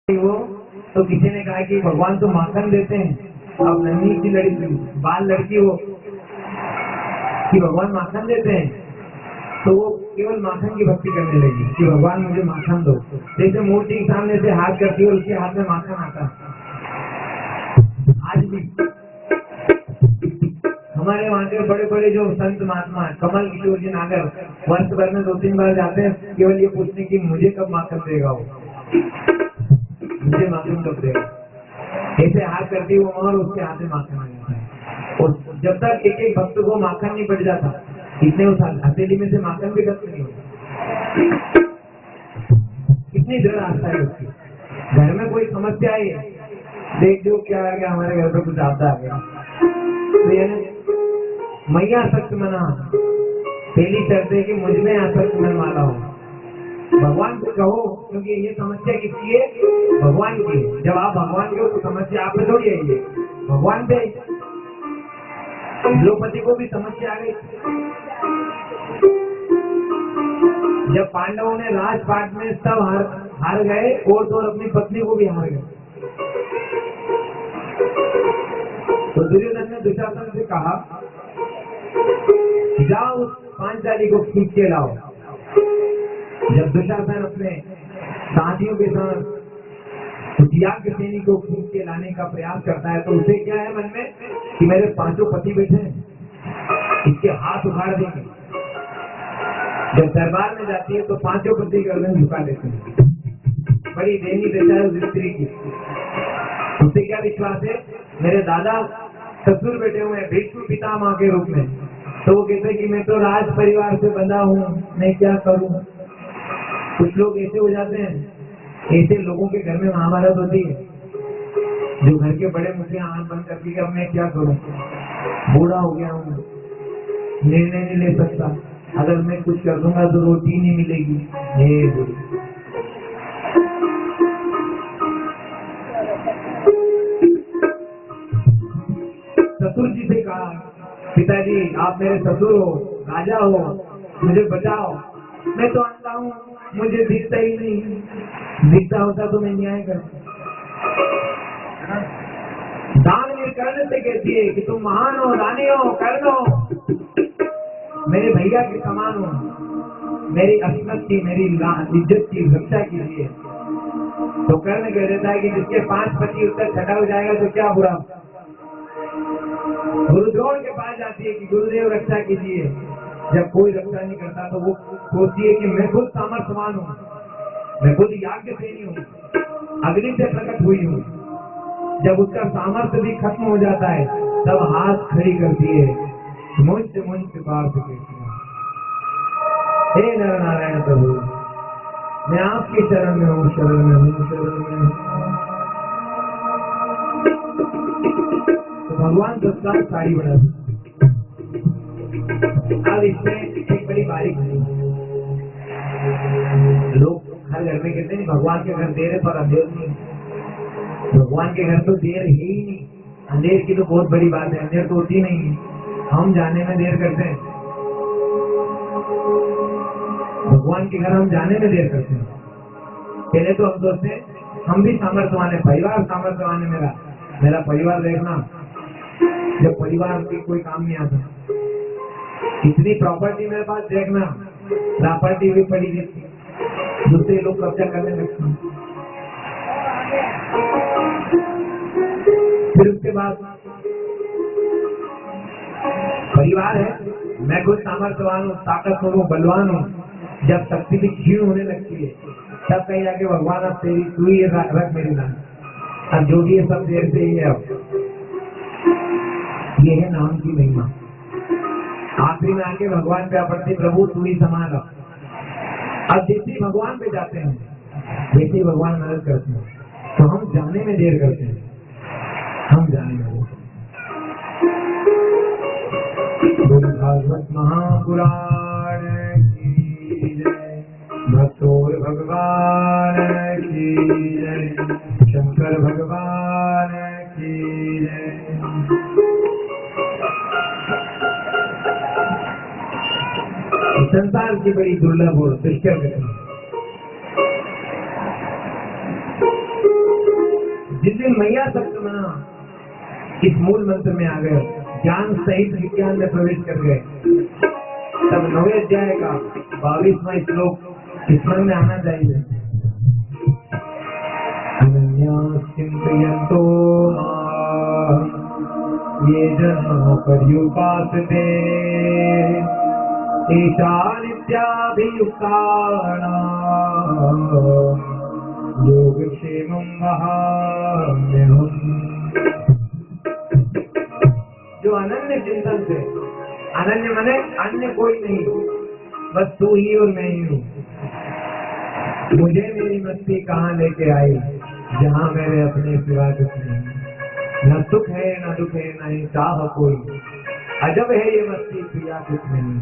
वो तो किसी ने कहा कि भगवान तो माखन देते हैं, अब नन्ही सी लड़की बाल लड़की हो कि भगवान माखन देते हैं, तो वो केवल माखन की भक्ति करने लगी कि भगवान मुझे माखन दो। जैसे मूर्ति के सामने से हाथ करती है और उसके हाथ में माखन आता है। आज भी हमारे वहाँ के बड़े बड़े जो संत महात्मा है, कमल किशोर जी नागर, वर्ष भर में 2-3 बार जाते हैं केवल ये पूछने की मुझे कब माखन देगा वो, मुझे माखन कब देगा। ऐसे हाथ करती वो और उसके हाथ में माखन आ जाता है। और जब तक एक एक भक्त को माखन नहीं पड़ जाता, इतने उस हथेली में से माखन भी खत्म नहीं होता। कितनी दृढ़ आस्था है उसकी। घर में कोई समस्या है, देख जो क्या आ गया, हमारे घर पर कुछ आपदा आ गया, तो ये मैया सख्त मना, पहली शर्त है कि मुझ में आसक्त मन वाला हो। भगवान से कहो, क्योंकि ये समस्या किसकी है? भगवान की है। जब आप भगवान के हो तो समस्या आप पे थोड़ी आई है, भगवान पे। द्रौपदी को भी समस्या आ गई। जब पांडवों ने राजपाट में सब हार गए और अपनी पत्नी को भी हार गए, तो दुर्योधन ने दुशासन से कहा जाओ उस पांचाली को खींच के लाओ। जब दुशासन अपने साथियों के साथ उस याज्ञ सेनी को खींच के लाने का प्रयास करता है, तो उसे क्या है मन में कि मेरे 5 पति बैठे हैं, इसके हाथ उखाड़ देंगे। जब दरबार में जाती है तो 5 पति गर्दन झुका लेते हैं। बड़ी देनी देता है उस स्त्री की। उससे क्या विश्वास है? मेरे दादा ससुर बैठे हुए हैं भीष्म पितामह के रूप में, तो वो कहते हैं कि मैं तो राज परिवार से बंधा हूँ, मैं क्या करूँ। कुछ लोग ऐसे हो जाते हैं। ऐसे लोगों के घर में महाभारत होती है, जो घर के बड़े मुखिया आंख बंद करके कि अब मैं क्या करूँ, बूढ़ा हो गया हूँ, निर्णय नहीं ले सकता, अगर मैं कुछ कर दूंगा तो रोटी नहीं मिलेगी। ससुर जी से कहा, पिताजी आप मेरे ससुर हो, राजा हो, मुझे बचाओ, मैं तो अंधा हूँ, मुझे दिखता ही नहीं, दिखता होता तो मैं न्याय करता। दानवीर कर्ण से कहती है कि तुम महान हो, दानी हो, कर्ण हो, मेरे भैया के समान हो, मेरी अस्मत की, मेरी इज्जत की रक्षा कीजिए। तो कर्ण कह देता है कि जिसके 5 पति उत्तर छठा हो जाएगा तो क्या बुरा। गुरु द्रोण के पास जाती है कि गुरुदेव रक्षा कीजिए। जब कोई रक्षा नहीं करता तो वो सोचती है कि मैं खुद सामर्थ्यवान हूँ, मैं खुद याज्ञ सेनी हूँ, अग्नि से प्रकट हुई हूँ। जब उसका सामर्थ्य भी खत्म हो जाता है तब हाथ खड़ी करती है, मुझ से पार कहती है, हे नर नारायण प्रभु, मैं आपके चरण में हूँ, शरण में हूँ, शरण में हूँ। तो भगवान तत्काल साड़ी बना दी। अब इसमें एक बड़ी बारीक लोग हर घर में कहते हैं भगवान के घर देर है पर अंधेर नहीं। भगवान के घर तो देर है ही नहीं, अंधेर की तो बहुत बड़ी बात है, अंधेर तो होती नहीं है, हम जाने में देर करते हैं। भगवान के घर हम जाने में देर करते हैं। पहले तो हम सोचते हैं हम भी सामर्थ्यवान है, परिवार सामर्थ्यवान है, मेरा परिवार देखना, जब परिवार की कोई काम नहीं आता। इतनी प्रॉपर्टी मेरे पास देखना, प्रॉपर्टी भी पड़ी रहती, दूसरे लोग कब्जा करने लगते हैं। फिर उसके बाद परिवार है, मैं खुद सामर्थ्यवान हूँ, ताकतवर हूँ, बलवान हूँ। जब शक्ति भी क्षीण होने लगती है तब कहीं जाके भगवान अब तेरी तू ही रख मेरी नाम, अब जो भी है सब देर से ही है। अब ये है नाम की महिमा। आखिरी में आके भगवान पे अपने प्रभु तू ही समान। अब जैसे ही भगवान पे जाते हैं वैसे ही भगवान मदद करते हैं, तो हम जाने में देर करते हैं, हम जाने में देर। भागवत महापुराण की जय, भक्तों भगवान की जय, शंकर भगवान की जय। संसार की बड़ी दुर्लभ और दुष्कर घटना। जिस दिन मैया सप्तमना इस मूल मंत्र में आ गए, ज्ञान सहित विज्ञान में प्रवेश कर गए, तब 9वें अध्याय का 22वां श्लोक स्मरण में आना चाहिए। चिंतयन्तो ये जना पर्युपासते ईशा नित्याभियुक्तानां योगक्षेमं वहाम्यहम्। जो अनन्य चिंतन से, अनन्य माने अन्य कोई नहीं, बस तू ही और मैं ही हूँ। मुझे मेरी मस्ती कहाँ लेके आई, जहाँ मेरे अपने सिवा कुछ नहीं। न सुख है न दुख है न ही चाह कोई, अजब है ये मस्ती पिया कुछ नहीं।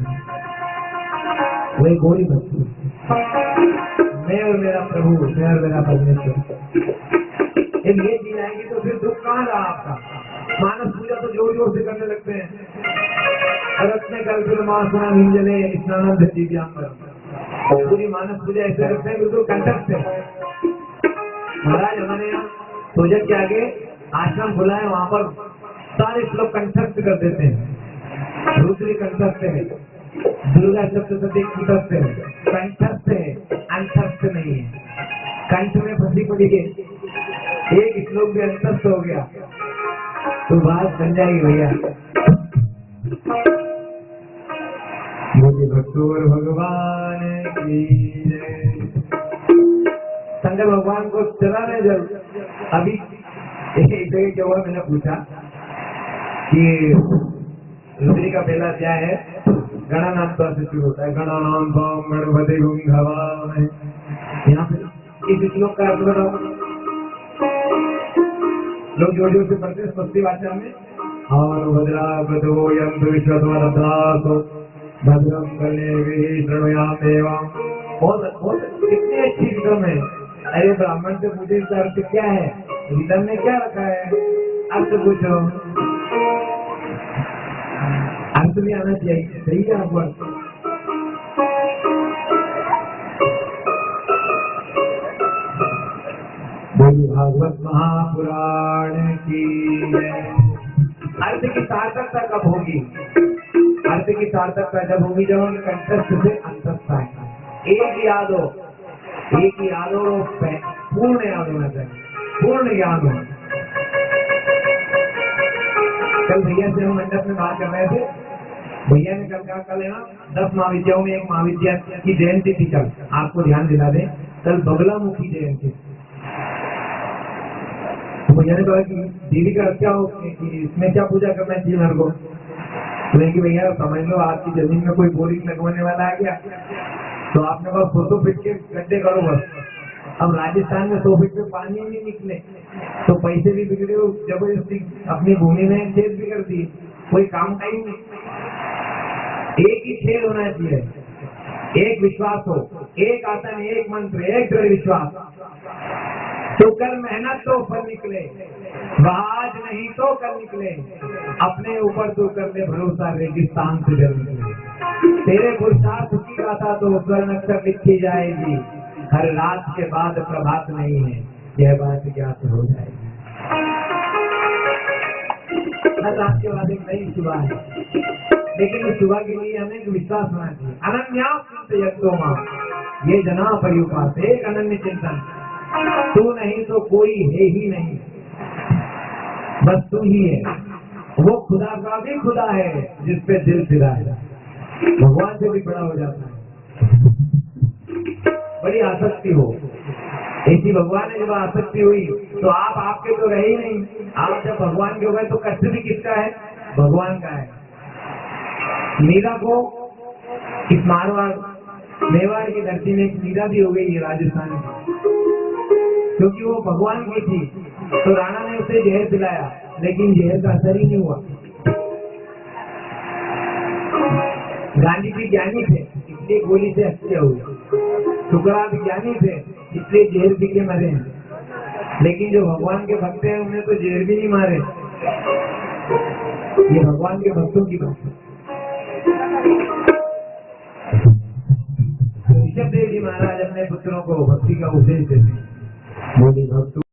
वही कोई मस्ती, मैं और मेरा प्रभु, मैं और मेरा परमेश्वर। जब ये चीज आएगी तो फिर दुख कहाँ रहा आपका। मानस पूजा तो जोर जोर से करने लगते हैं, भरत में कल फिर मासना मिंजले स्नानंद दिव्यांबर, पूरी मानस पूजा ऐसे करते हैं बिल्कुल कंठस्थ है। महाराज हमारे यहाँ पूजा के आगे आश्रम खुला है, वहाँ पर सारे श्लोक कंठस्थ कर देते हैं। दूसरी कंठस्थ है, दुर्गा सप्तशती कंठस्थ है, कंठस्थ है, अंतस्थ नहीं है। कंठ में फंसी पड़ी है, एक श्लोक भी अंतस्थ हो गया तो बात बन जाएगी भैया। मुझे भक्तोर भगवान की जय। शंकर भगवान को चला रहे जब अभी एक जगह क्या हुआ, मैंने पूछा कि रुद्री का पहला अध्याय है, गणानाम से शुरू होता है, गणानाम गणपति गुंधवामहे। यहाँ पे इस श्लोक का अर्थ बताओ। लोग जोर जोर से पढ़ते हैं स्वस्ति वाचन में, और भद्रावतो यंत्र विश्वतो भद्रम कले शृणुयाम देवम। बहुत बहुत कितनी अच्छी रिदम है। अरे ब्राह्मण से पूछे इसका अर्थ क्या है, रिदम में क्या रखा है, अर्थ पूछो। अर्थ भी आना चाहिए, सही है आपको अर्थ। बोलिए भागवत महापुराण की। अर्थ की सार्थकता कब होगी, अर्थ की सार्थकता जब होगी जब हम कंठस्थ से अंतस्थ आएंगे। एक ही याद हो, एक ही याद हो, पूर्ण याद होना चाहिए, पूर्ण याद हो। कल भैया से हम मंडप में बात कर रहे थे, भैया ने कल कहा कल है ना 10 महाविद्याओं में एक महाविद्या की जयंती थी। कल आपको ध्यान दिला दें, कल बगलामुखी जयंती। भैया ने कहा कि देवी का क्या हो, इसमें क्या पूजा करना चाहिए मेरे को। तो कि भैया समझ लो आपकी जमीन में कोई बोरिंग लगवाने वाला आ गया तो आपने बस 100 फीट के गड्ढे करो बस। अब राजस्थान में 100 फीट में पानी नहीं निकले तो पैसे भी बिगड़े, जबरदस्ती अपनी भूमि में छेद भी कर दिए, कोई काम का ही नहीं। एक ही छेद होना चाहिए, एक विश्वास हो, एक आसन, एक मंत्र, एक दृढ़ विश्वास। तो कर मेहनत तो फल निकले, आज नहीं तो कल निकले। अपने ऊपर तो कर ले भरोसा, रेगिस्तान से जल निकले। तेरे पुरुषार्थ की गाथा तो स्वर्ण अक्षर लिखी जाएगी। हर रात के बाद प्रभात नहीं है, यह बात ज्ञात हो जाएगी। हर रात के बाद एक नई सुबह है, लेकिन उस सुबह के लिए हमें एक विश्वास होना चाहिए। अनन्या चिंतयन्तो मां ये जना पर्युपास, एक अनन्य चिंतन। तू नहीं तो कोई है ही नहीं, बस तू ही है। वो खुदा का भी खुदा है जिसपे दिल फिदा है, भगवान से भी बड़ा हो जाता है। बड़ी आसक्ति हो, ऐसी भगवान में जब आसक्ति हुई तो आप आपके तो रहे ही नहीं। आप जब भगवान के हो गए तो कष्ट भी किसका है, भगवान का है। मीरा को इस मारवाड़ मेवाड़ की धरती में एक मीरा भी हो गई है राजस्थान में, क्योंकि वो भगवान की थी। तो राणा ने उसे जहर पिलाया, लेकिन जहर का असर ही नहीं हुआ। गांधी जी ज्ञानी थे इसलिए गोली से हत्या हुई, शुक्राचार्य भी ज्ञानी थे इसलिए जहर पी के मरे हैं। लेकिन जो भगवान के भक्त हैं उन्हें तो जहर भी नहीं मारे। ये भगवान के भक्तों की बात है। ऋषभ देव जी महाराज अपने पुत्रों को भक्ति का उपदेश देते हैं।